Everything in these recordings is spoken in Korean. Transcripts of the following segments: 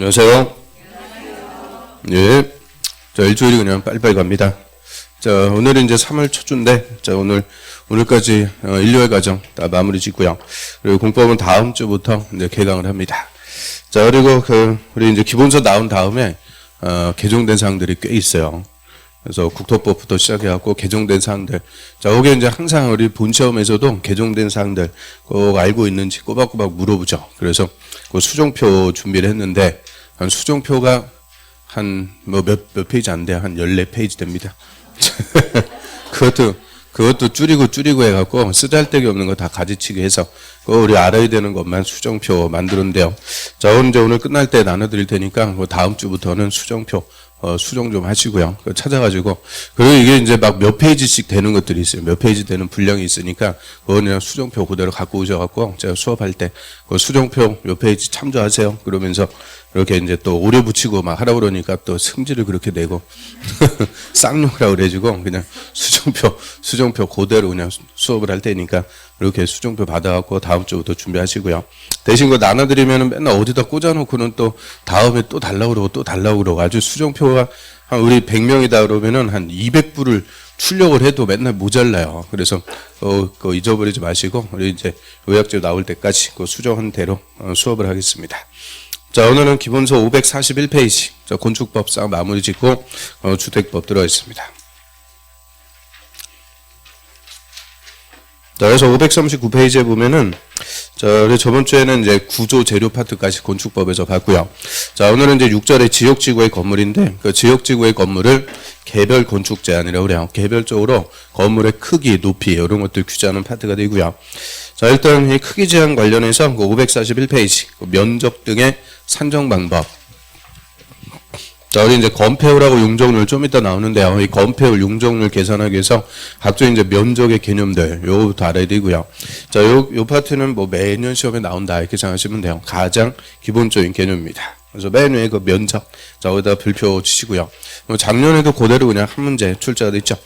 안녕하세요. 예. 자, 일주일이 그냥 빨리빨리 갑니다. 자, 오늘은 이제 3월 첫 주인데, 자, 오늘까지 일요일 과정 다 마무리 짓고요. 그리고 공법은 다음 주부터 이제 개강을 합니다. 자, 그리고 우리 이제 기본서 나온 다음에, 개정된 사항들이 꽤 있어요. 그래서 국토법부터 시작해갖고 개정된 사항들. 자, 거기에 이제 항상 우리 본 시험에서도 개정된 사항들 꼭 알고 있는지 꼬박꼬박 물어보죠. 그래서 그 수정표 준비를 했는데, 한 수정표가 몇 페이지 안 돼요. 한 14페이지 됩니다. 그것도 줄이고 해갖고 쓰잘데기 없는 거 다 가지치기 해서 우리 알아야 되는 것만 수정표 만들었는데요. 자, 오늘 끝날 때 나눠드릴 테니까 다음 주부터는 수정표 수정 좀 하시고요. 찾아가지고. 그리고 이게 이제 막 몇 페이지씩 되는 것들이 있어요. 몇 페이지 되는 분량이 있으니까, 그거는 그냥 수정표 그대로 갖고 오셔갖고, 제가 수업할 때, 그 수정표 몇 페이지 참조하세요. 그러면서, 이렇게 이제 또 오래 붙이고 막 하라고 그러니까 또 승질을 그렇게 내고, 쌍욕이라고 그래가지고, 그냥 수정표 그대로 그냥 수업을 할 테니까, 이렇게 수정표 받아갖고 다음 주부터 준비하시고요. 대신 그거 나눠드리면은 맨날 어디다 꽂아놓고는 또 다음에 또 달라고 그러고 아주 수정표가 한 우리 100명이다 그러면은 한 200부를 출력을 해도 맨날 모자라요. 그래서 그거 잊어버리지 마시고 우리 이제 요약집 나올 때까지 그 수정한 대로 수업을 하겠습니다. 자, 오늘은 기본서 541페이지 자, 건축법 싹 마무리 짓고 주택법 들어가 있습니다. 자, 그래서 539페이지에 보면은, 자, 우리 저번 주에는 이제 구조 재료 파트까지 건축법에서 봤고요. 자, 오늘은 이제 6절에 지역지구의 건물인데, 그 지역지구의 건물을 개별 건축 제한이라고 그래요. 개별적으로 건물의 크기, 높이, 이런 것들 규제하는 파트가 되고요. 자, 일단 이 크기 제한 관련해서 그 541페이지, 그 면적 등의 산정 방법. 자, 우리 이제 건폐율하고 용적률 좀 이따 나오는데요. 이 건폐율, 용적률 계산하기 위해서 각종 이제 면적의 개념들, 요거부터 알아야 되고요. 자, 요 파트는 뭐 매년 시험에 나온다, 이렇게 생각하시면 돼요. 가장 기본적인 개념입니다. 그래서 맨 위에 그 면적, 자, 여기다 별표 치시고요. 작년에도 그대로 그냥 한 문제 출제가 됐죠.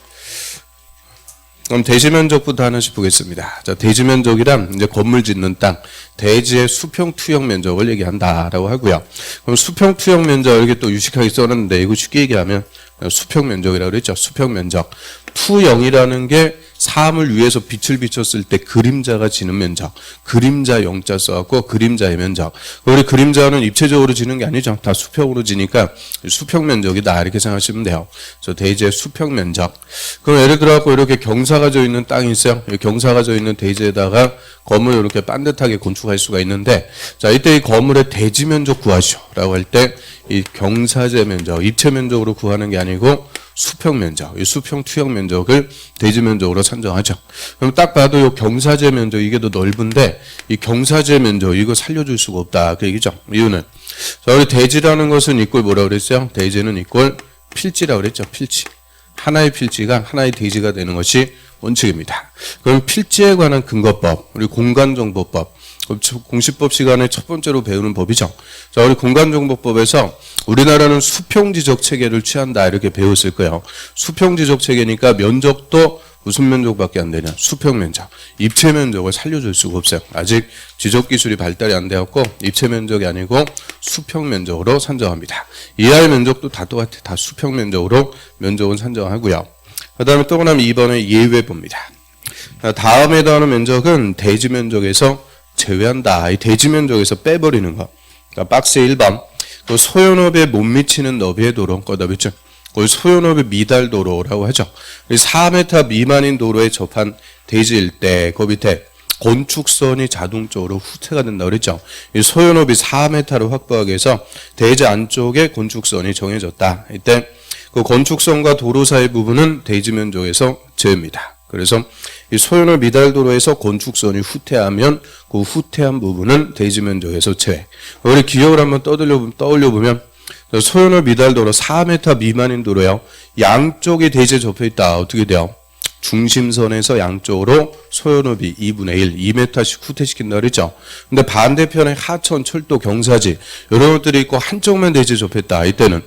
그럼 대지 면적부터 하나씩 보겠습니다. 자, 대지 면적이란 이제 건물 짓는 땅, 대지의 수평 투영 면적을 얘기한다라고 하고요. 그럼 수평 투영 면적 이렇게 또 유식하게 써놨는데 이거 쉽게 얘기하면 수평 면적이라고 그랬죠. 수평 면적. 투영이라는 게 사물 위에서 빛을 비췄을 때 그림자가 지는 면적. 그림자 영자 써갖고 그림자의 면적. 우리 그림자는 입체적으로 지는 게 아니죠. 다 수평으로 지니까 수평 면적이다 이렇게 생각하시면 돼요. 그래서 대지의 수평 면적. 그럼 예를 들어갖고 이렇게 경사가 져 있는 땅이 있어요. 경사가 져 있는 대지에다가 건물을 이렇게 반듯하게 건축할 수가 있는데, 자, 이때 이 건물의 대지 면적 구하시오라고 할 때 이 경사제 면적, 입체 면적으로 구하는 게 아니고 수평 면적, 이 수평 투영 면적을 대지 면적으로 산정하죠. 그럼 딱 봐도 이 경사제 면적 이게 더 넓은데 이 경사제 면적 이거 살려줄 수가 없다 그 얘기죠. 이유는 자, 우리 대지라는 것은 이꼴 뭐라 그랬어요? 대지는 이꼴 필지라고 그랬죠. 필지. 하나의 필지가 하나의 대지가 되는 것이 원칙입니다. 그럼 필지에 관한 근거법, 우리 공간정보법, 공시법 시간에 첫 번째로 배우는 법이죠. 자, 우리 공간정보법에서 우리나라는 수평지적 체계를 취한다 이렇게 배웠을 거예요. 수평지적 체계니까 면적도 무슨 면적밖에 안 되냐? 수평 면적. 입체 면적을 살려줄 수가 없어요. 아직 지적 기술이 발달이 안 되었고 입체 면적이 아니고 수평 면적으로 산정합니다. 이하의 면적도 다 똑같아. 다 수평 면적으로 면적은 산정하고요. 그 다음에 또 하나 2번의 예외봅니다. 다음에 나오는 면적은 대지 면적에서 제외한다. 이 대지 면적에서 빼버리는 거. 그러니까 박스 1번. 그 소연업에 못 미치는 너비의 도로. 거다 뵙죠. 거기 소연업의 미달도로라고 하죠. 4m 미만인 도로에 접한 대지일 때, 그 밑에 건축선이 자동적으로 후퇴가 된다고 그랬죠. 이 소연업이 4m를 확보하기 위해서 대지 안쪽에 건축선이 정해졌다. 이때 그 건축선과 도로 사이 부분은 대지 면적에서 제외입니다. 그래서 이 소연업 미달도로에서 건축선이 후퇴하면 그 후퇴한 부분은 대지 면적에서 제외. 우리 기억을 한번 떠올려 보면 소연업 미달도로 4m 미만인 도로요. 양쪽이 대지에 접혀 있다. 어떻게 돼요? 중심선에서 양쪽으로 소연업이 2분의 1, 2m씩 후퇴시킨다 그랬죠. 근데 반대편에 하천, 철도, 경사지 이런 것들이 있고 한쪽만 대지에 접혔다. 이때는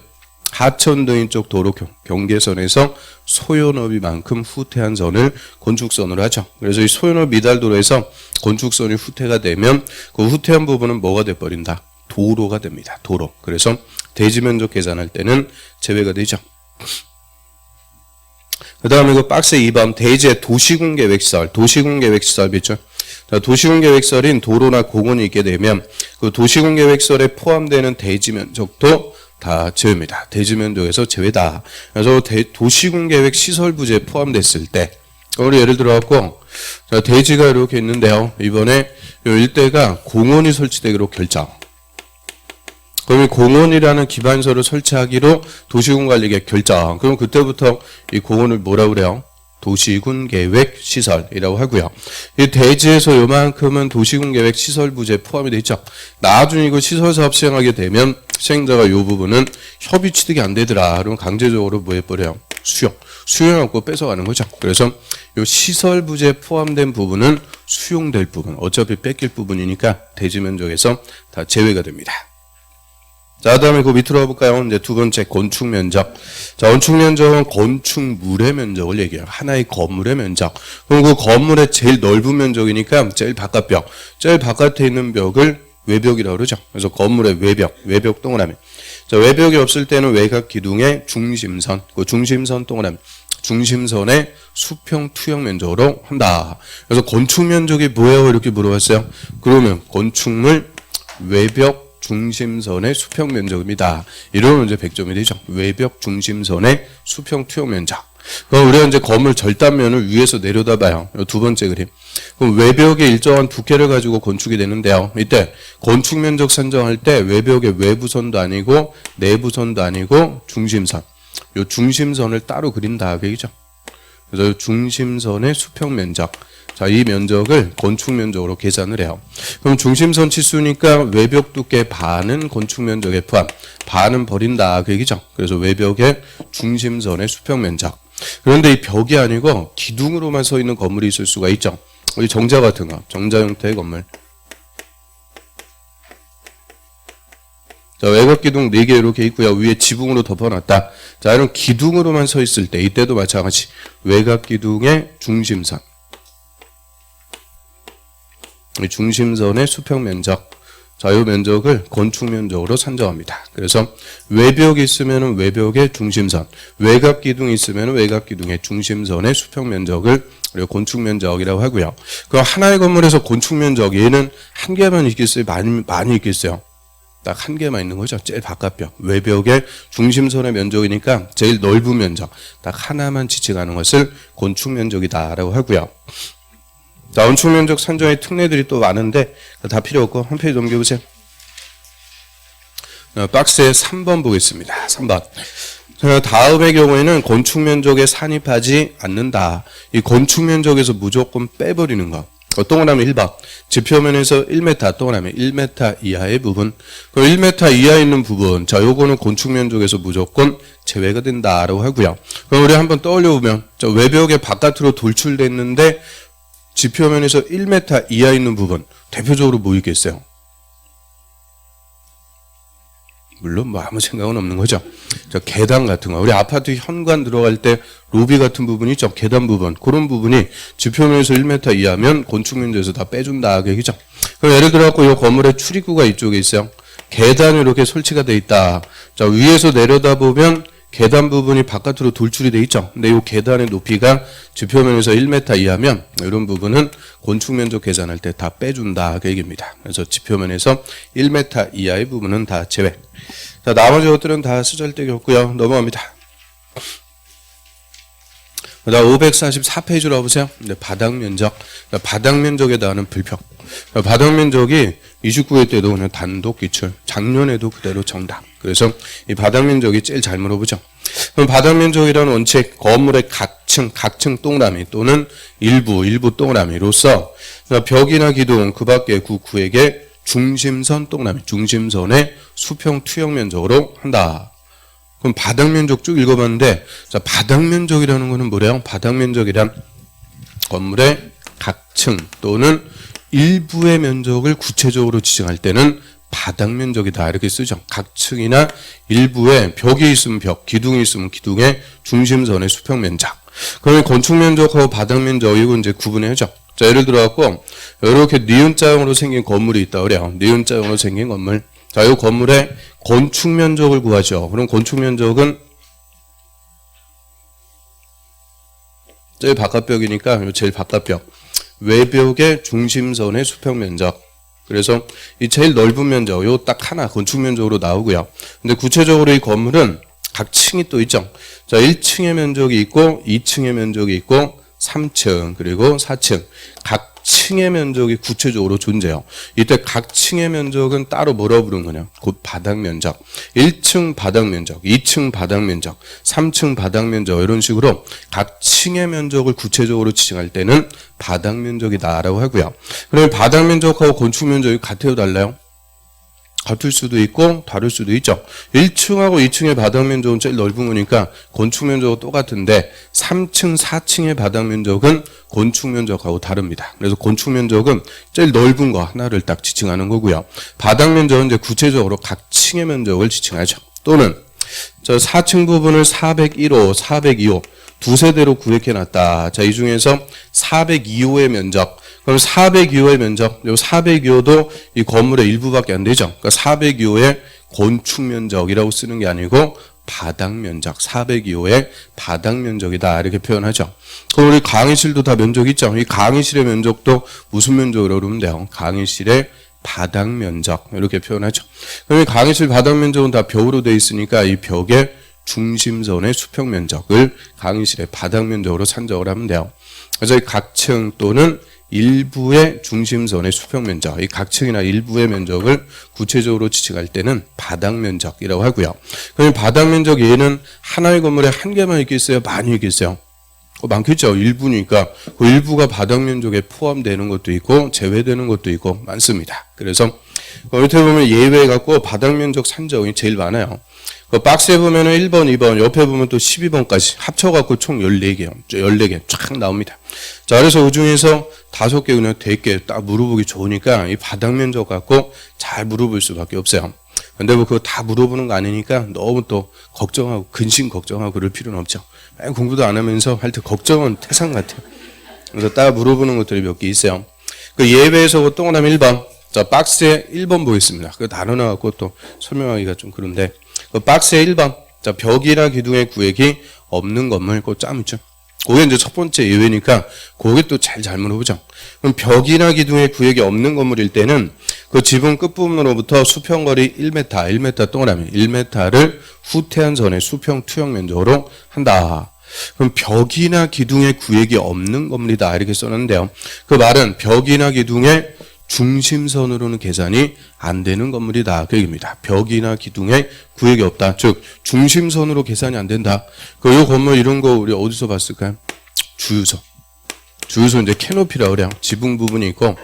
하천도인 쪽 도로 경계선에서 소연업이만큼 후퇴한 선을 건축선으로 하죠. 그래서 이 소연업 미달도로에서 건축선이 후퇴가 되면 그 후퇴한 부분은 뭐가 돼버린다? 도로가 됩니다. 도로. 그래서 대지 면적 계산할 때는 제외가 되죠. 그 다음에 그 박스 2번 대지의 도시군계획시설. 도시군계획시설 있죠. 도시군계획시설인 도로나 공원이 있게 되면 그 도시군계획시설에 포함되는 대지 면적도 다 제외입니다. 대지 면적에서 제외다. 그래서 도시군계획 시설 부지에 포함됐을 때, 우리 예를 들어 갖고 대지가 이렇게 있는데요. 이번에 이 일대가 공원이 설치되기로 결정. 그럼 이 공원이라는 기반서를 설치하기로 도시군관리계획 결정. 그럼 그때부터 이 공원을 뭐라고 그래요? 도시군계획시설이라고 하고요. 이 대지에서 요만큼은 도시군계획 시설 부지에 포함이 되어 있죠. 나중에 이거 시설사업 시행하게 되면 시행자가 이 부분은 협의 취득이 안 되더라. 그럼 강제적으로 뭐 해버려요? 수용하고 뺏어가는 거죠. 그래서 이 시설 부지에 포함된 부분은 수용될 부분, 어차피 뺏길 부분이니까 대지 면적에서 다 제외가 됩니다. 자, 다음에 그 밑으로 가볼까요? 이제 두 번째, 건축 면적. 자, 건축 면적은 건축물의 면적을 얘기해요. 하나의 건물의 면적. 그럼 그 건물의 제일 넓은 면적이니까 제일 바깥벽. 제일 바깥에 있는 벽을 외벽이라고 그러죠. 그래서 건물의 외벽 동그라미. 자, 외벽이 없을 때는 외곽 기둥의 중심선, 그 중심선 동그라미. 중심선의 수평 투영 면적으로 한다. 그래서 건축 면적이 뭐예요? 이렇게 물어봤어요. 그러면 건축물 외벽 중심선의 수평 면적입니다. 이러면 이제 100점이 되죠. 외벽 중심선의 수평 투영 면적. 그럼 우리가 이제 건물 절단면을 위에서 내려다봐요. 두 번째 그림. 그럼 외벽의 일정한 두께를 가지고 건축이 되는데요. 이때 건축 면적 산정할 때 외벽의 외부선도 아니고 내부선도 아니고 중심선. 요 중심선을 따로 그린다. 그죠? 그래서 중심선의 수평 면적. 자, 이 면적을 건축 면적으로 계산을 해요. 그럼 중심선 치수니까 외벽 두께 반은 건축 면적에 포함, 반은 버린다. 그 얘기죠. 그래서 외벽의 중심선의 수평 면적. 그런데 이 벽이 아니고 기둥으로만 서 있는 건물이 있을 수가 있죠. 우리 정자 같은 거, 정자 형태의 건물. 자, 외곽 기둥 4개 이렇게 있고요. 위에 지붕으로 덮어놨다. 자, 이런 기둥으로만 서 있을 때, 이때도 마찬가지. 외곽 기둥의 중심선. 중심선의 수평 면적. 자, 이 면적을 건축 면적으로 산정합니다. 그래서 외벽이 있으면 외벽의 중심선, 외곽 기둥이 있으면 외곽 기둥의 중심선의 수평 면적을 우리가 건축 면적이라고 하고요. 그럼 하나의 건물에서 건축 면적, 얘는 한 개만 있겠어요? 많이 있겠어요? 딱 한 개만 있는 거죠. 제일 바깥벽. 외벽의 중심선의 면적이니까 제일 넓은 면적. 딱 하나만 지칭하는 것을 건축 면적이다라고 하고요. 자, 건축 면적 산정의 특례들이 또 많은데 다 필요 없고 한 페이지 넘겨보세요. 박스에 3번 보겠습니다. 3번. 다음의 경우에는 건축 면적에 산입하지 않는다. 이 건축 면적에서 무조건 빼버리는 거. 동그라미 1번. 지표면에서 1m, 동그라미 1m 이하의 부분. 그 1m 이하에 있는 부분. 자, 요거는 건축 면적에서 무조건 제외가 된다라고 하고요. 그럼 우리 한번 떠올려 보면, 외벽에 바깥으로 돌출됐는데 지표면에서 1m 이하에 있는 부분. 대표적으로 뭐 있겠어요? 물론 뭐 아무 생각은 없는 거죠. 저 계단 같은 거, 우리 아파트 현관 들어갈 때 로비 같은 부분이 있죠. 계단 부분, 그런 부분이 지표면에서 1m 이하면 건축 면적에서 다 빼준다. 그 얘기죠. 그럼 예를 들어갖고 이 건물의 출입구가 이쪽에 있어요. 계단이 이렇게 설치가 돼 있다. 자, 위에서 내려다 보면 계단 부분이 바깥으로 돌출이 돼 있죠. 근데 이 계단의 높이가 지표면에서 1m 이하면 이런 부분은 건축 면적 계산할 때 다 빼준다. 그 얘기입니다. 그래서 지표면에서 1m 이하의 부분은 다 제외. 자, 나머지 것들은 다 쓰잘데기 없고요. 넘어갑니다. 그다음 544페이지로 와보세요. 바닥 면적. 바닥 면적에 대한 불평. 바닥 면적이 29회 때도 그냥 단독 기출, 작년에도 그대로 정답. 그래서 이 바닥 면적이 제일 잘 물어보죠. 그럼 바닥 면적이라는 원칙, 건물의 각층 동그라미 또는 일부 동그라미로서 벽이나 기둥 그 밖의 구에게 중심선 동그라미, 중심선의 수평 투영 면적으로 한다. 그럼 바닥 면적 쭉 읽어봤는데, 자, 바닥 면적이라는 거는 뭐래요? 바닥 면적이란 건물의 각층 또는 일부의 면적을 구체적으로 지정할 때는 바닥 면적이다. 이렇게 쓰죠. 각층이나 일부에 벽이 있으면 벽, 기둥이 있으면 기둥의 중심선의 수평 면적. 그러면 건축 면적하고 바닥 면적, 이거 이제 구분해야죠. 자, 예를 들어갖고, 이렇게 니은자형으로 생긴 건물이 있다 그래요. 니은자형으로 생긴 건물. 자, 이 건물의 건축 면적을 구하죠. 그럼 건축 면적은 제일 바깥벽이니까 제일 바깥벽. 외벽의 중심선의 수평 면적. 그래서 이 제일 넓은 면적, 요 딱 하나 건축 면적으로 나오고요. 근데 구체적으로 이 건물은 각 층이 또 있죠. 자, 1층의 면적이 있고 2층의 면적이 있고 3층 그리고 4층 각 층의 면적이 구체적으로 존재해요. 이때 각 층의 면적은 따로 뭐라고 부르는 거냐? 곧 바닥 면적. 1층 바닥 면적, 2층 바닥 면적, 3층 바닥 면적 이런 식으로 각 층의 면적을 구체적으로 지정할 때는 바닥 면적이다라고 하고요. 그러면 바닥 면적하고 건축 면적이 같아요, 달라요? 같을 수도 있고 다를 수도 있죠. 1층하고 2층의 바닥 면적은 제일 넓은 거니까 건축 면적은 똑같은데 3층, 4층의 바닥 면적은 건축 면적하고 다릅니다. 그래서 건축 면적은 제일 넓은 거 하나를 딱 지칭하는 거고요. 바닥 면적은 이제 구체적으로 각 층의 면적을 지칭하죠. 또는 저 4층 부분을 401호, 402호 두 세대로 구획해놨다. 자, 이 중에서 402호의 면적. 그럼 402호의 면적, 요 402호도 이 건물의 일부밖에 안 되죠. 그러니까 402호의 건축 면적이라고 쓰는 게 아니고 바닥 면적, 402호의 바닥 면적이다 이렇게 표현하죠. 그럼 우리 강의실도 다 면적이 있죠. 이 강의실의 면적도 무슨 면적이라고 그러면 돼요? 강의실의 바닥 면적 이렇게 표현하죠. 그럼 이 강의실 바닥 면적은 다 벽으로 되어 있으니까 이 벽의 중심선의 수평 면적을 강의실의 바닥 면적으로 산정을 하면 돼요. 그래서 이 각층 또는 일부의 중심선의 수평 면적, 이 각층이나 일부의 면적을 구체적으로 지칭할 때는 바닥 면적이라고 하고요. 그럼 바닥 면적 얘는 하나의 건물에 한 개만 있겠어요? 많이 있겠어요? 많겠죠. 일부니까 그 일부가 바닥 면적에 포함되는 것도 있고 제외되는 것도 있고 많습니다. 그래서 밑에 보면 예외 갖고 바닥 면적 산정이 제일 많아요. 그 박스에 보면은 1번, 2번, 옆에 보면 또 12번까지 합쳐갖고 총 14개요. 14개 쫙 나옵니다. 자, 그래서 그 중에서 5개 그냥 되게 딱 물어보기 좋으니까 이 바닥 면적 갖고 잘 물어볼 수밖에 없어요. 근데 뭐 그거 다 물어보는 거 아니니까 너무 또 걱정하고, 근심 걱정하고 그럴 필요는 없죠. 공부도 안 하면서 하여튼 걱정은 태산 같아요. 그래서 딱 물어보는 것들이 몇 개 있어요. 그 예외에서 그 동그라미 1번. 자, 박스에 1번 보겠습니다. 그 단어 나갖고 또 설명하기가 좀 그런데. 그 박스에 1번. 자, 벽이나 기둥의 구획이 없는 건물, 그거 짬 있죠. 그게 이제 첫 번째 예외니까, 그게 또 잘 물어보죠. 그럼 벽이나 기둥의 구획이 없는 건물일 때는 그 지붕 끝부분으로부터 수평거리 1m, 1m 동그라미, 1m를 후퇴한 선의 수평 투영 면적으로 한다. 그럼 벽이나 기둥의 구획이 없는 건물이다. 이렇게 써놨는데요. 그 말은 벽이나 기둥의 중심선으로는 계산이 안 되는 건물이다. 그 얘기입니다. 벽이나 기둥에 구획이 없다. 즉 중심선으로 계산이 안 된다. 그 요 건물 이런 거 우리 어디서 봤을까요? 주유소. 주유소 이제 캐노피라고 그래요. 지붕 부분이 있고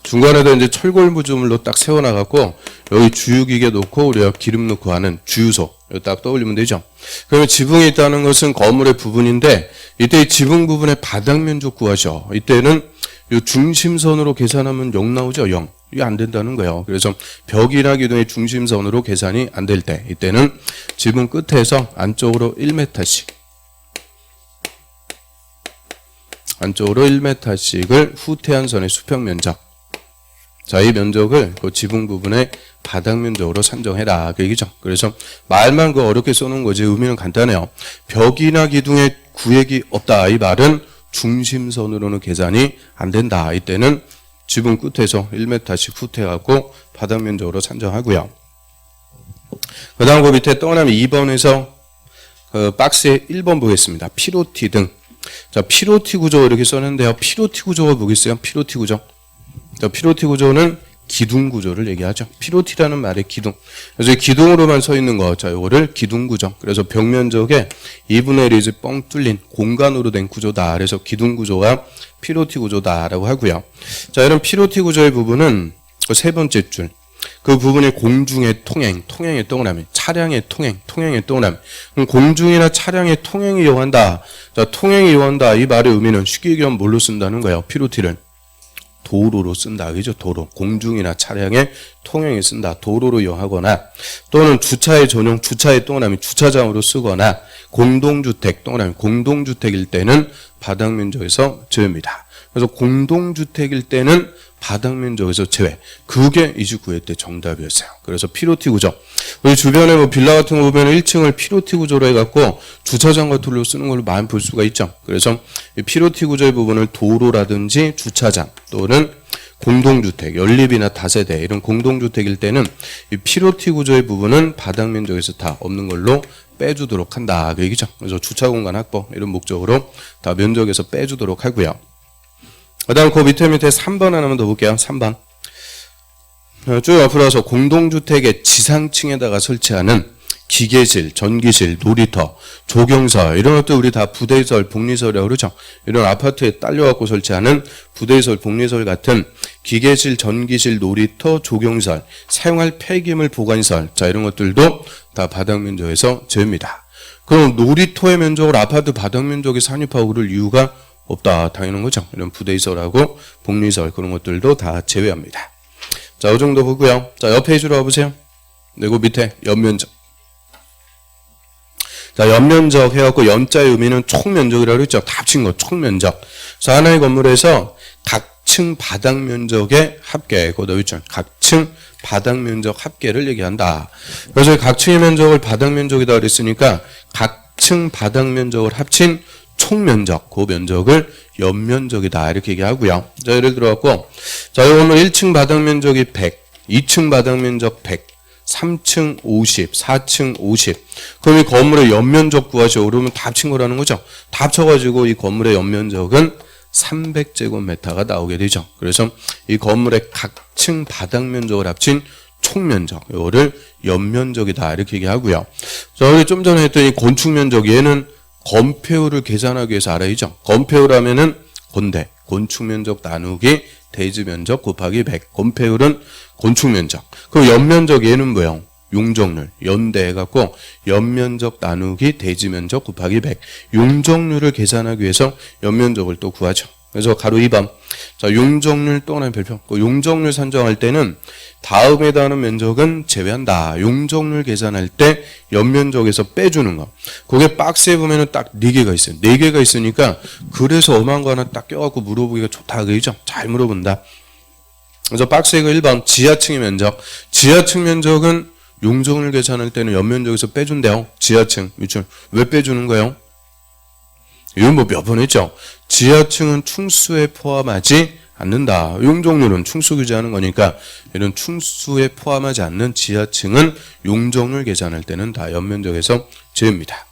중간에다 이제 철골 구조물로 딱 세워놔갖고 여기 주유기계 놓고 우리가 기름 넣고 하는 주유소. 이거 딱 떠올리면 되죠. 그러면 지붕이 있다는 것은 건물의 부분인데 이때 이 지붕 부분의 바닥 면적 구하죠. 이때는 이 중심선으로 계산하면 0 나오죠. 0. 이게 안 된다는 거예요. 그래서 벽이나 기둥의 중심선으로 계산이 안 될 때 이때는 지붕 끝에서 안쪽으로 1m씩 안쪽으로 1m씩을 후퇴한 선의 수평 면적. 자, 이 면적을 그 지붕 부분의 바닥 면적으로 산정해라. 그 얘기죠. 그래서 말만 그 어렵게 써놓은 거지 의미는 간단해요. 벽이나 기둥의 구획이 없다. 이 말은 중심선으로는 계산이 안 된다. 이때는 지붕 끝에서 1m씩 후퇴하고 바닥 면적으로 산정하고요. 그 다음 그 밑에 동그라미 2번에서 그 박스에 1번 보겠습니다. 피로티 등. 자, 피로티 구조 이렇게 썼는데요. 피로티 구조가 뭐겠어요? 피로티 구조. 자, 피로티 구조는 기둥 구조를 얘기하죠. 피로티라는 말의 기둥. 그래서 기둥으로만 서 있는 거. 자, 요거를 기둥 구조. 그래서 벽 면적에 2분의 1이 뻥 뚫린 공간으로 된 구조다. 그래서 기둥 구조가 피로티 구조다라고 하고요. 자, 이런 피로티 구조의 부분은 그 세 번째 줄. 그 부분이 공중의 통행, 통행의 동그라미, 차량의 통행, 통행의 동그라미. 그럼 공중이나 차량의 통행이 요한다. 자, 통행이 요한다. 이 말의 의미는 쉽게 얘기하면 뭘로 쓴다는 거예요? 피로티를. 도로로 쓴다. 그죠? 도로. 공중이나 차량의 통행에 쓴다. 도로로 이용하거나 또는 주차의 전용, 주차의 동그라미, 주차장으로 쓰거나 공동주택, 동그라미, 공동주택일 때는 바닥 면적에서 제외입니다. 그래서 공동주택일 때는 바닥 면적에서 제외. 그게 29회 때 정답이었어요. 그래서 피로티 구조. 우리 주변에 뭐 빌라 같은 거 보면 1층을 피로티 구조로 해갖고 주차장 같은 걸로 쓰는 걸로 많이 볼 수가 있죠. 그래서 이 피로티 구조의 부분을 도로라든지 주차장 또는 공동주택, 연립이나 다세대 이런 공동주택일 때는 이 피로티 구조의 부분은 바닥 면적에서 다 없는 걸로 빼주도록 한다. 그 얘기죠. 그래서 주차 공간 확보 이런 목적으로 다 면적에서 빼주도록 하고요. 그 다음 그 밑에 3번 하나만 더 볼게요. 3번. 쭉 앞으로 와서 공동주택의 지상층에다가 설치하는 기계실, 전기실, 놀이터, 조경설 이런 것도 우리 다 부대시설, 복리설이라고 그러죠. 이런 아파트에 딸려갖고 설치하는 부대시설, 복리설 같은 기계실, 전기실, 놀이터, 조경설, 사용할 폐기물 보관시설 자 이런 것들도 다 바닥 면적에서 제외입니다. 그럼 놀이터의 면적을 아파트 바닥 면적에 산입하고 그럴 이유가 없다. 당연한 거죠. 이런 부대시설하고 복리설 그런 것들도 다 제외합니다. 자, 이 정도 보고요. 자, 옆 페이지로 와보세요. 그리고 밑에 연면적. 자, 연면적 해갖고 연자의 의미는 총면적이라고 했죠. 다 합친 거, 총면적. 그래서 하나의 건물에서 각층 바닥 면적의 합계, 그것도 있죠. 각층 바닥 면적 합계를 얘기한다. 그래서 각층의 면적을 바닥 면적이다 그랬으니까 각층 바닥 면적을 합친 총면적, 그 면적을 연면적이다 이렇게 얘기하고요. 자, 예를 들어갖고 자, 이 건물 1층 바닥 면적이 100, 2층 바닥 면적 100, 3층 50, 4층 50. 그럼 이 건물의 연면적 구하시오. 그러면 다 합친 거라는 거죠. 다 합쳐가지고 이 건물의 연면적은 300제곱미터가 나오게 되죠. 그래서 이 건물의 각층 바닥 면적을 합친 총면적, 이거를 연면적이다 이렇게 얘기하고요. 자, 우리 좀 전에 했던 이 건축면적, 얘는 건폐율을 계산하기 위해서 알아야죠. 건폐율하면은 건대, 건축면적 나누기 대지면적 곱하기 100. 건폐율은 건축면적. 그럼 연면적 얘는 뭐예요? 용적률. 연대 해갖고 연면적 나누기 대지면적 곱하기 100. 용적률을 계산하기 위해서 연면적을 또 구하죠. 그래서 가로 2번. 자, 용적률 또 하나의 별표. 그 용적률 산정할 때는 다음에 다는 면적은 제외한다. 용적률 계산할 때 연면적에서 빼주는 거. 그게 박스에 보면은 딱 4개가 있어요. 4개가 있으니까 그래서 엄한 거 하나 딱 껴갖고 물어보기가 좋다. 그죠? 잘 물어본다. 그래서 박스에 그 1번 지하층의 면적. 지하층 면적은 용적률 계산할 때는 연면적에서 빼준대요. 지하층. 왜 빼주는 거예요? 이건 뭐 몇 번 했죠. 지하층은 충수에 포함하지 않는다. 용적률은 충수 규제하는 거니까 이런 충수에 포함하지 않는 지하층은 용적률 계산할 때는 다 연면적에서 제외입니다.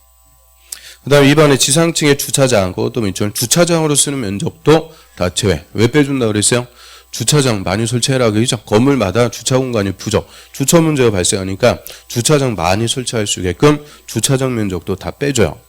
그 다음에 2번에 지상층의 주차장, 그것도 있죠. 주차장으로 쓰는 면적도 다 제외. 왜 빼준다 그랬어요? 주차장 많이 설치해라 그러죠. 건물마다 주차 공간이 부족, 주차 문제가 발생하니까 주차장 많이 설치할 수 있게끔 주차장 면적도 다 빼줘요.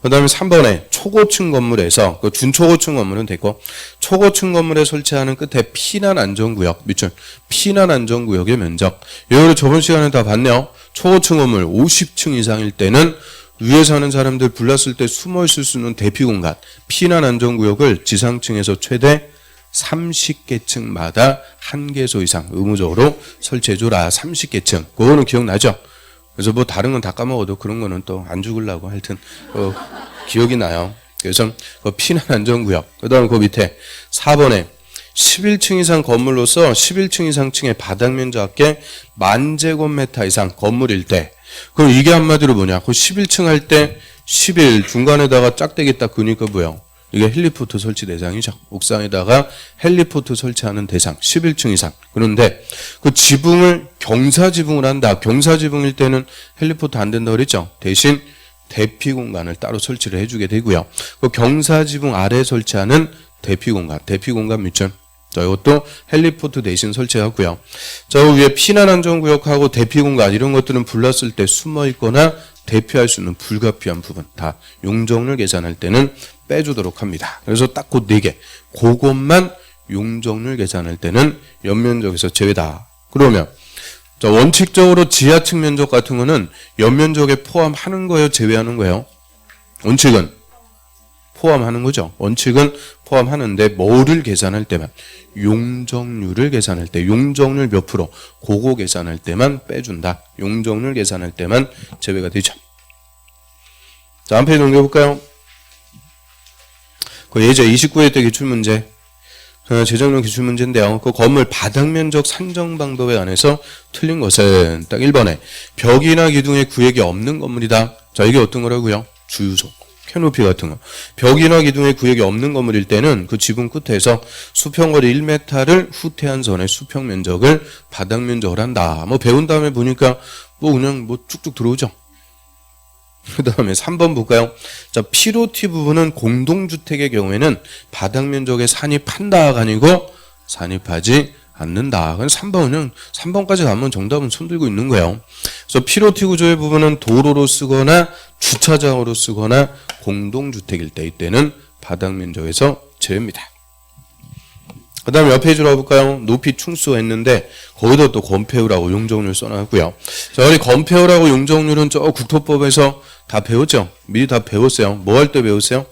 그 다음에 3번에 초고층 건물에서, 그 준초고층 건물은 됐고, 초고층 건물에 설치하는 끝에 피난 안전구역, 밑줄, 피난 안전구역의 면적. 이거를 저번 시간에 다 봤네요. 초고층 건물 50층 이상일 때는 위에 사는 사람들 불났을 때 숨어 있을 수 있는 대피 공간, 피난 안전구역을 지상층에서 최대 30개층마다 1개소 이상 의무적으로 설치해줘라. 30개층. 그거는 기억나죠? 그래서 뭐 다른 건 다 까먹어도 그런 거는 또 안 죽으려고 하여튼 기억이 나요. 그래서 그 피난 안전구역. 그 다음 그 밑에 4번에 11층 이상 건물로서 11층 이상층의 바닥 면적 합계 10,000제곱미터 이상 건물일 때, 그럼 이게 한마디로 뭐냐? 그 11층 할 때 11 중간에다가 짝대기 딱 그니까 뭐예요? 이게 헬리포트 설치 대상이죠. 옥상에다가 헬리포트 설치하는 대상 11층 이상. 그런데 그 지붕을 경사 지붕을 한다. 경사 지붕일 때는 헬리포트 안 된다고 그랬죠. 대신 대피 공간을 따로 설치를 해주게 되고요. 그 경사 지붕 아래에 설치하는 대피 공간 밑줄. 자, 이것도 헬리포트 대신 설치하고요. 저 위에 피난 안전구역하고 대피 공간 이런 것들은 불났을 때 숨어 있거나 대피할 수 있는 불가피한 부분 다 용적률 계산할 때는 빼주도록 합니다. 그래서 딱 그 4개. 그것만 용적률 계산할 때는 연면적에서 제외다. 그러면 자, 원칙적으로 지하층 면적 같은 거는 연면적에 포함하는 거예요, 제외하는 거예요? 원칙은 포함하는 거죠. 원칙은 포함하는데 뭐를 계산할 때만, 용적률을 계산할 때, 용적률 몇 프로, 그거 계산할 때만 빼준다. 용적률 계산할 때만 제외가 되죠. 자, 한 페이지 넘겨볼까요? 그 예제 29회 때 기출문제, 재정론 기출문제인데요. 그 건물 바닥 면적 산정 방법에 관해서 틀린 것은 딱 1번에 벽이나 기둥에 구획이 없는 건물이다. 자, 이게 어떤 거라고요? 주유소, 캐노피 같은 거. 벽이나 기둥에 구획이 없는 건물일 때는 그 지붕 끝에서 수평거리 1m를 후퇴한 선의 수평 면적을 바닥 면적을 한다. 뭐 배운 다음에 보니까 뭐 그냥 뭐 쭉쭉 들어오죠. 그 다음에 3번 볼까요? 자, 피로티 부분은 공동주택의 경우에는 바닥 면적에 산입한다가 아니고 산입하지 않는다. 그래서 3번은 3번까지 가면 정답은 손들고 있는 거예요. 그래서 피로티 구조의 부분은 도로로 쓰거나 주차장으로 쓰거나 공동주택일 때 이때는 바닥 면적에서 제외입니다. 그 다음에 옆 페이지로 가볼까요? 높이 충수가 있는데 거기다 또 건폐율하고 용적률 써놨고요. 자, 우리 건폐율하고 용적률은 저 국토법에서 다 배웠죠? 미리 다 배웠어요. 뭐 할 때 배웠어요?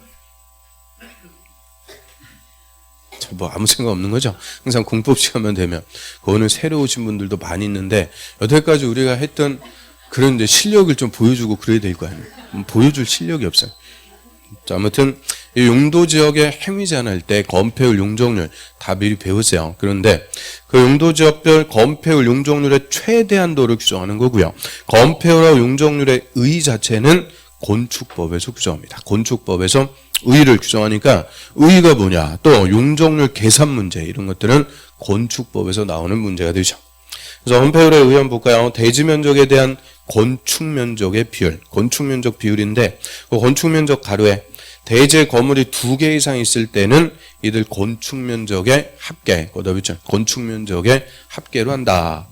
뭐 아무 생각 없는 거죠. 항상 공법 시간만 되면. 그거는 새로 오신 분들도 많이 있는데 여태까지 우리가 했던 그런 이제 실력을 좀 보여주고 그래야 될 거 아니에요. 보여줄 실력이 없어요. 자, 아무튼 이 용도 지역의 행위 제한할 때 건폐율, 용적률 다 미리 배우세요. 그런데 그 용도 지역별 건폐율, 용적률의 최대한도를 규정하는 거고요. 건폐율과 용적률의 의 자체는 건축법에서 규정합니다. 건축법에서 의를 규정하니까 의가 뭐냐, 또 용적률 계산 문제 이런 것들은 건축법에서 나오는 문제가 되죠. 그래서 건폐율의 의 한번 볼까요? 대지 면적에 대한 건축 면적의 비율, 건축 면적 비율인데 그 건축 면적 가로에 대지의 건물이 2개 이상 있을 때는 이들 건축 면적의 합계, 건축 면적의 합계로 한다.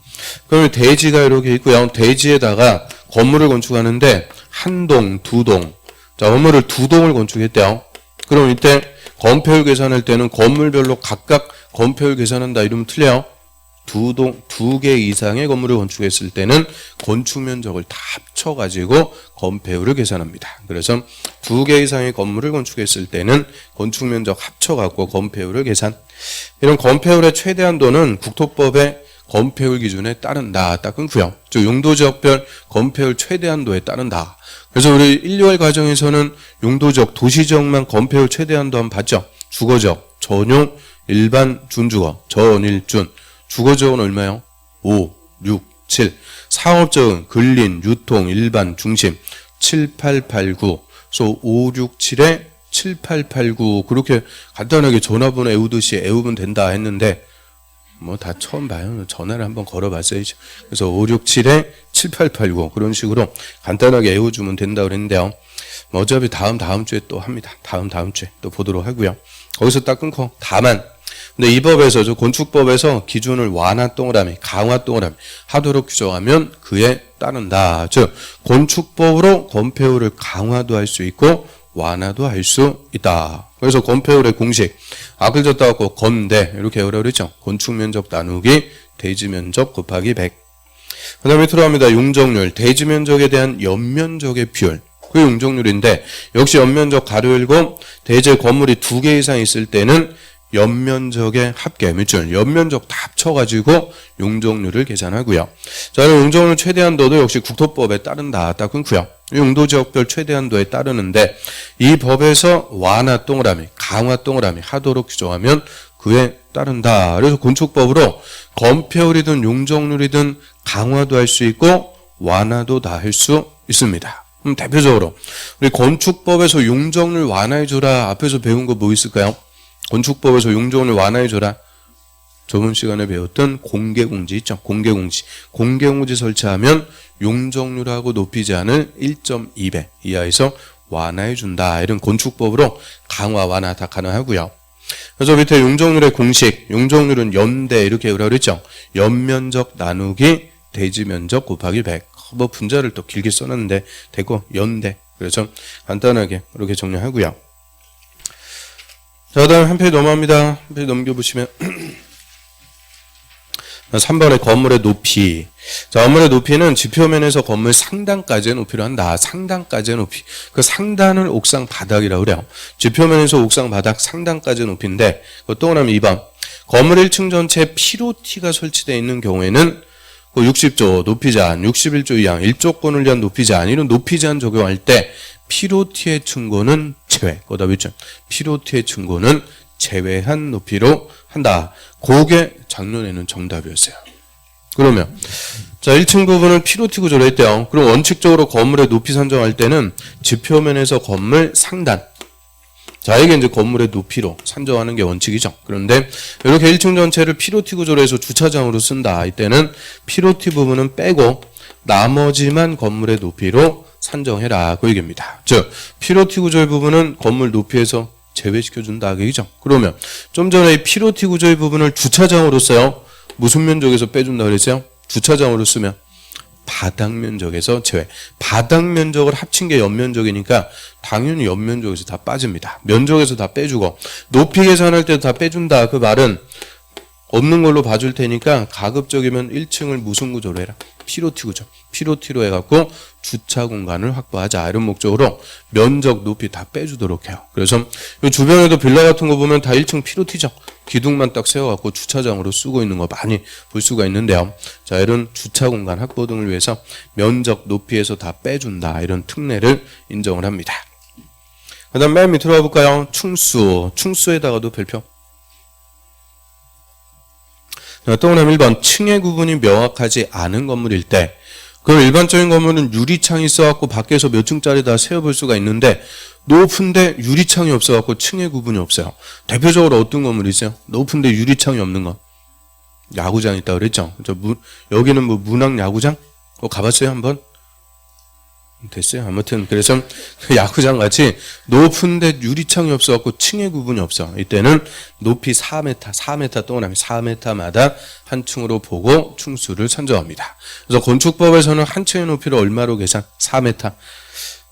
그러면 대지가 이렇게 있고요. 대지에다가 건물을 건축하는데 한 동, 두 동. 자, 건물을 2동을 건축했대요. 그럼 이때 건폐율 계산할 때는 건물별로 각각 건폐율 계산한다 이러면 틀려요. 2개 이상의 건물을 건축했을 때는 건축 면적을 다 합쳐가지고 건폐율을 계산합니다. 그래서 2개 이상의 건물을 건축했을 때는 건축 면적 합쳐갖고 건폐율을 계산. 이런 건폐율의 최대한도는 국토법의 건폐율 기준에 따른다. 딱 끊고요. 즉 용도지역별 건폐율 최대한도에 따른다. 그래서 우리 1, 2월 과정에서는 용도지역, 도시지역만 건폐율 최대한도 한번 봤죠. 주거지역, 전용, 일반, 준주거, 전일준. 주거지역은 얼마요? 5, 6, 7. 상업지역은 근린, 유통, 일반, 중심 7, 8, 8, 9. 그래서 5, 6, 7에 7, 8, 8, 9. 그렇게 간단하게 전화번호 외우듯이 외우면 된다 했는데 뭐 다 처음 봐요. 전화를 한번 걸어봤어야죠. 그래서 5, 6, 7에 7, 8, 8, 9 그런 식으로 간단하게 외워주면 된다 그랬는데요. 뭐 어차피 다음 주에 또 합니다. 다음 주에 또 보도록 하고요. 거기서 딱 끊고 다만 근데 이 법에서 저 건축법에서 기준을 완화 동그라미, 강화 동그라미 하도록 규정하면 그에 따른다. 즉 건축법으로 건폐율을 강화도 할 수 있고 완화도 할 수 있다. 그래서 건폐율의 공식 앞을 졌다 갖고 건대 이렇게 외우라고 그랬죠. 건축면적 나누기 대지면적 곱하기 100. 그 다음에 들어갑니다. 용적률, 대지면적에 대한 연면적의 비율. 그 용적률인데 역시 연면적 가로 열고 대지 건물이 2개 이상 있을 때는 연면적의 합계, 밑줄, 연면적 다 합쳐가지고 용적률을 계산하고요. 자, 용적률 최대한도도 역시 국토법에 따른다. 딱 끊고요. 용도지역별 최대한도에 따르는데 이 법에서 완화 동그라미, 강화 동그라미 하도록 규정하면 그에 따른다. 그래서 건축법으로 건폐율이든 용적률이든 강화도 할 수 있고 완화도 다 할 수 있습니다. 그럼 대표적으로 우리 건축법에서 용적률 완화해줘라 앞에서 배운 거 뭐 있을까요? 건축법에서 용적률 완화해줘라. 저번 시간에 배웠던 공개공지 있죠. 공개공지 설치하면 용적률하고 높이지 않을 1.2배 이하에서 완화해준다. 이런 건축법으로 강화, 완화 다 가능하고요. 그래서 밑에 용적률의 공식, 용적률은 연대 이렇게 외우라고 그랬죠. 연면적 나누기 대지면적 곱하기 100. 뭐 분자를 또 길게 써놨는데 되고 연대. 그래서 간단하게 이렇게 정리하고요. 자, 다음 한 페이지 넘어갑니다. 한 페이지 넘겨보시면 3번의 건물의 높이. 자, 건물의 높이는 지표면에서 건물 상단까지의 높이로 한다. 상단까지의 높이. 그 상단을 옥상 바닥이라고 그래요. 지표면에서 옥상 바닥 상단까지의 높이인데 그 동그라미 2번. 건물 1층 전체에 피로티가 설치되어 있는 경우에는 60조 높이 제한, 61조 이항, 1조권을 위한 높이 제한 이런 높이 제한 적용할 때 피로티의 층고는 제외. 그다음에 있죠. 필요티의 증거는 제외한 높이로 한다. 그게 작년에는 정답이었어요. 그러면 자 1층 부분을 필요티 구조로 했대요. 그럼 원칙적으로 건물의 높이 산정할 때는 지표면에서 건물 상단. 자 이게 이제 건물의 높이로 산정하는 게 원칙이죠. 그런데 이렇게 1층 전체를 필요티 구조로 해서 주차장으로 쓴다. 이때는 필요티 부분은 빼고 나머지만 건물의 높이로 산정해라. 그 얘기입니다. 즉 필요티 구조의 부분은 건물 높이에서 제외시켜준다. 그죠? 그러면 좀 전에 이 필요티 구조의 부분을 주차장으로 써요. 무슨 면적에서 빼준다 그랬어요? 주차장으로 쓰면 바닥 면적에서 제외. 바닥 면적을 합친 게 연면적이니까 당연히 연면적에서 다 빠집니다. 면적에서 다 빼주고 높이 계산할 때도 다 빼준다. 그 말은 없는 걸로 봐줄 테니까 가급적이면 1층을 무슨 구조로 해라? 필요티 구조. 필요티로 해갖고 주차 공간을 확보하자. 이런 목적으로 면적, 높이 다 빼주도록 해요. 그래서 이 주변에도 빌라 같은 거 보면 다 1층 필요티죠. 기둥만 딱 세워갖고 주차장으로 쓰고 있는 거 많이 볼 수가 있는데요. 자, 이런 주차 공간 확보 등을 위해서 면적, 높이에서 다 빼준다. 이런 특례를 인정을 합니다. 그 다음 맨 밑으로 가볼까요? 충수. 충수에다가도 별표. 동그라미 1번 층의 구분이 명확하지 않은 건물일 때 그럼 일반적인 건물은 유리창이 있어갖고 밖에서 몇 층짜리다 세어볼 수가 있는데 높은데 유리창이 없어갖고 층의 구분이 없어요. 대표적으로 어떤 건물이 있어요? 높은데 유리창이 없는 건 야구장 있다고 그랬죠. 여기는 뭐 문학 야구장? 가봤어요 한번? 됐어요. 아무튼 그래서 야구장 같이 높은데 유리창이 없어갖고 층의 구분이 없어. 이때는 높이 4m 동그라미 4m마다 한 층으로 보고 충수를 산정합니다. 그래서 건축법에서는 한 층의 높이를 얼마로 계산? 4m.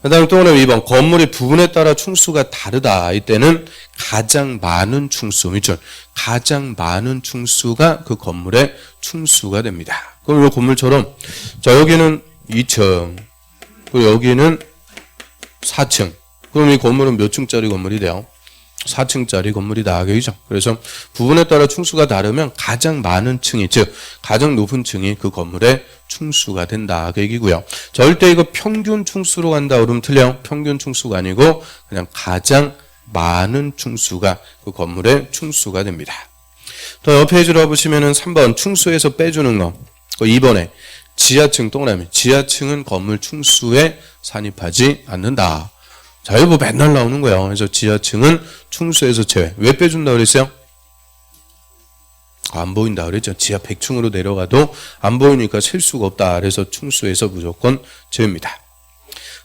그 다음에 동그라미 2번 건물의 부분에 따라 충수가 다르다. 이때는 가장 많은 충수, 그렇죠? 가장 많은 충수가 그 건물의 충수가 됩니다. 그럼 이 건물처럼 자 여기는 2층 그리고 여기는 4층. 그럼 이 건물은 몇 층짜리 건물이 돼요? 4층짜리 건물이다. 그죠? 그래서 부분에 따라 충수가 다르면 가장 많은 층이, 즉 가장 높은 층이 그 건물의 충수가 된다. 그 얘기고요. 절대 이거 평균 충수로 간다 그러면 틀려요. 평균 충수가 아니고 그냥 가장 많은 충수가 그 건물의 충수가 됩니다. 또 옆 페이지로 보시면은 3번 충수에서 빼주는 거. 2번에 지하층 동그라미. 지하층은 건물 충수에 산입하지 않는다. 자, 이거 맨날 나오는 거예요. 그래서 지하층은 충수에서 제외. 왜 빼준다 그랬어요? 안 보인다 그랬죠. 지하 100층으로 내려가도 안 보이니까 셀 수가 없다. 그래서 충수에서 무조건 제외입니다.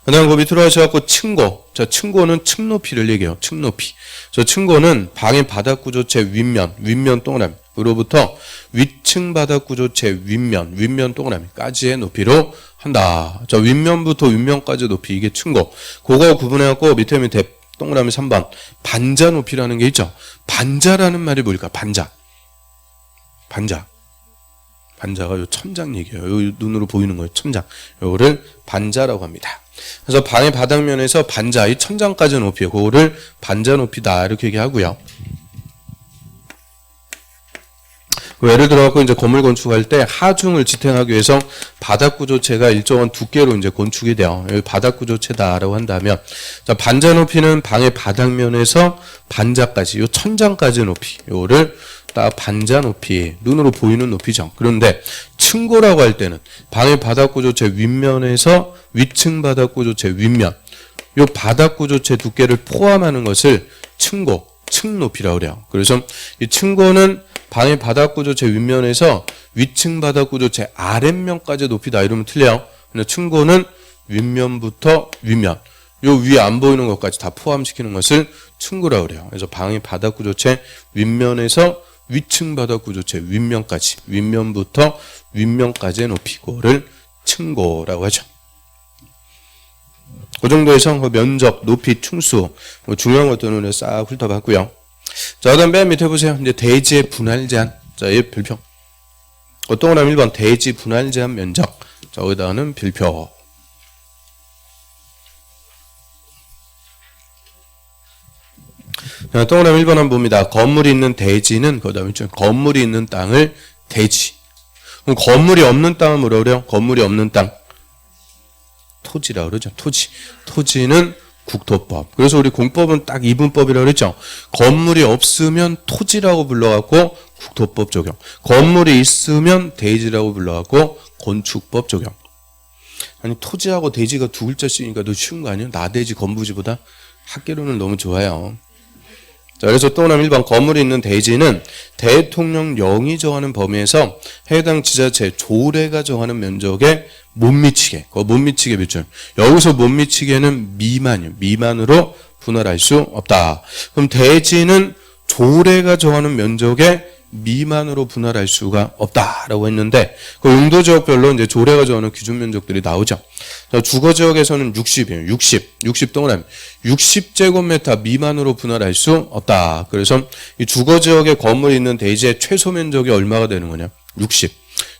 그 다음 그 밑으로 하셔갖고 층고. 자, 층고는 층 높이를 얘기해요. 층 높이. 저 층고는 방의 바닥 구조체 윗면 동그라미. 으로부터 위층 바닥 구조체 윗면 동그라미까지의 높이로 한다. 자, 윗면부터 윗면까지 높이 이게 층고. 그거 구분해갖고 밑에 동그라미 3번 반자 높이라는 게 있죠. 반자라는 말이 뭘까? 반자가 요 천장 얘기예요. 요 눈으로 보이는 거예요. 천장. 요거를 반자라고 합니다. 그래서 방의 바닥면에서 반자, 이 천장까지 높이에요. 그거를 반자 높이다 이렇게 얘기하고요. 예를 들어갖고 이제 건물 건축할 때 하중을 지탱하기 위해서 바닥 구조체가 일정한 두께로 이제 건축이 돼요. 여기 바닥 구조체다라고 한다면, 자, 반자 높이는 방의 바닥면에서 반자까지, 요 천장까지 높이, 요거를 딱 반자 높이, 눈으로 보이는 높이죠. 그런데 층고라고 할 때는 방의 바닥 구조체 윗면에서 위층 바닥 구조체 윗면, 요 바닥 구조체 두께를 포함하는 것을 층고, 층 높이라고 그래요. 그래서 이 층고는 방의 바닥 구조체 윗면에서 위층 바닥 구조체 아랫면까지 높이다 이러면 틀려요. 근데 층고는 윗면부터 윗면, 요 위에 안 보이는 것까지 다 포함시키는 것을 층고라고 그래요. 그래서 방의 바닥 구조체 윗면에서 위층 바닥 구조체 윗면까지, 윗면부터 윗면까지의 높이고를 층고라고 하죠. 그 정도에서 면적, 높이, 충수, 중요한 것들은 싹 훑어봤고요. 자, 그다음 맨 밑에 보세요. 이제 대지의 분할 제한. 자, 이 별표. 동그라미 1번 대지 분할 제한 면적. 자, 여기다가는 별표. 자, 동그라미 1번 한번 봅니다. 건물이 있는 대지는 그다음에 건물이 있는 땅을 대지. 그럼 건물이 없는 땅은 뭐라고 그래요? 건물이 없는 땅. 토지라고 그러죠. 토지. 토지는 국토법. 그래서 우리 공법은 딱 이분법이라고 그랬죠. 건물이 없으면 토지라고 불러갖고 국토법 적용. 건물이 있으면 대지라고 불러갖고 건축법 적용. 아니 토지하고 대지가 두 글자 쓰니까 더 쉬운 거 아니에요? 나대지 건부지보다? 학계론은 너무 좋아요. 자, 그래서 또 하나 1번 건물이 있는 대지는 대통령령이 정하는 범위에서 해당 지자체 조례가 정하는 면적에 못 미치게, 못 미치게 비율. 여기서 못 미치게는 미만이요. 미만으로 분할할 수 없다. 그럼 대지는 조례가 정하는 면적에 미만으로 분할할 수가 없다라고 했는데 그 용도 지역별로 이제 조례가 정하는 기준 면적들이 나오죠. 주거 지역에서는 60이에요. 60 동그라미. 60제곱미터 미만으로 분할할 수 없다. 그래서 이 주거 지역에 건물이 있는 대지의 최소 면적이 얼마가 되는 거냐? 60.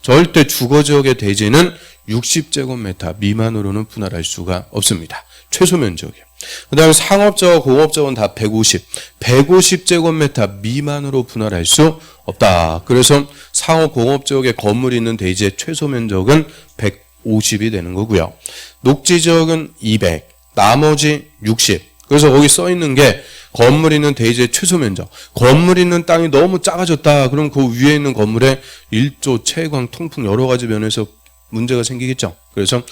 절대 주거 지역의 대지는 60제곱미터 미만으로는 분할할 수가 없습니다. 최소 면적이요. 그 다음에 상업지역과 공업지역은 다 150. 150제곱미터 미만으로 분할할 수 없다. 그래서 상업 공업지역에 건물이 있는 대지의 최소 면적은 150이 되는 거고요. 녹지지역은 200. 나머지 60. 그래서 거기 써 있는 게 건물 있는 대지의 최소 면적. 건물 있는 땅이 너무 작아졌다. 그럼 그 위에 있는 건물에 일조, 채광, 통풍 여러 가지 면에서 문제가 생기겠죠. 그래서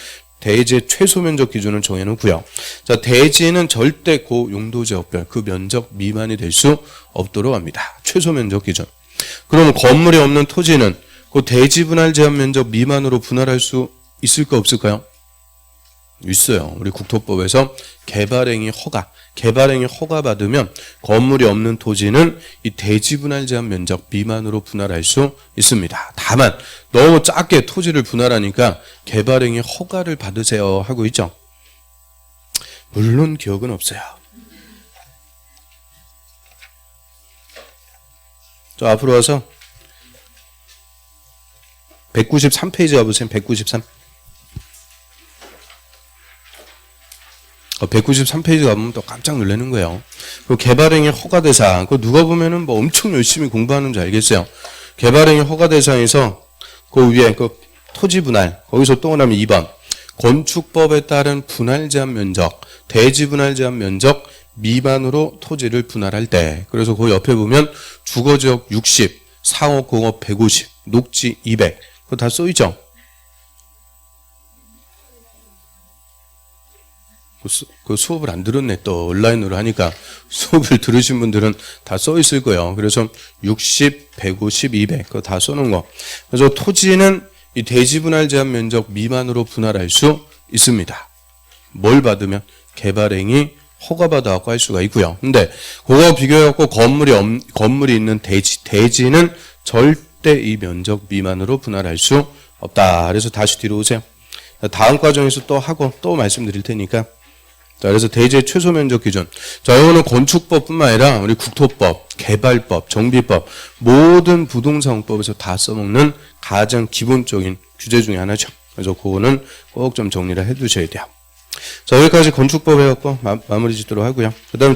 대지의 최소 면적 기준을 정해놓고요. 자, 대지는 절대 그 용도 지역별 그 면적 미만이 될 수 없도록 합니다. 최소 면적 기준. 그럼 건물이 없는 토지는 그 대지 분할 제한 면적 미만으로 분할할 수 있을까 없을까요? 있어요. 우리 국토법에서 개발행위 허가 받으면 건물이 없는 토지는 이 대지 분할 제한 면적 미만으로 분할할 수 있습니다. 다만 너무 작게 토지를 분할하니까 개발행위 허가를 받으세요 하고 있죠. 물론 기억은 없어요. 저 앞으로 와서 193페이지 가보세요. 193. 193페이지 가보면 또 깜짝 놀라는 거예요. 그 개발행위 허가 대상, 그 누가 보면은 뭐 엄청 열심히 공부하는 줄 알겠어요. 개발행위 허가 대상에서 그 위에 그 토지 분할, 거기서 또 하나면 2번. 건축법에 따른 분할 제한 면적, 대지 분할 제한 면적 미만으로 토지를 분할할 때. 그래서 그 옆에 보면 주거지역 60, 상업 공업 150, 녹지 200. 그거 다 써있죠? 그 수업을 안 들었네. 또 온라인으로 하니까 수업을 들으신 분들은 다 써 있을 거예요. 그래서 60, 150, 200 그거 다 써놓은 거. 그래서 토지는 이 대지 분할 제한 면적 미만으로 분할할 수 있습니다. 뭘 받으면 개발행위 허가받아갖고 할 수가 있고요. 근데 그거 비교해갖고 건물이 있는 대지는 절대 이 면적 미만으로 분할할 수 없다. 그래서 다시 뒤로 오세요. 다음 과정에서 또 하고 또 말씀드릴 테니까. 자, 그래서 대지의 최소 면적 기준. 자, 이거는 건축법뿐만 아니라 우리 국토법, 개발법, 정비법, 모든 부동산법에서 다 써먹는 가장 기본적인 규제 중에 하나죠. 그래서 그거는 꼭 좀 정리를 해두셔야 돼요. 자, 여기까지 건축법 해갖고 마무리 짓도록 하고요. 그 다음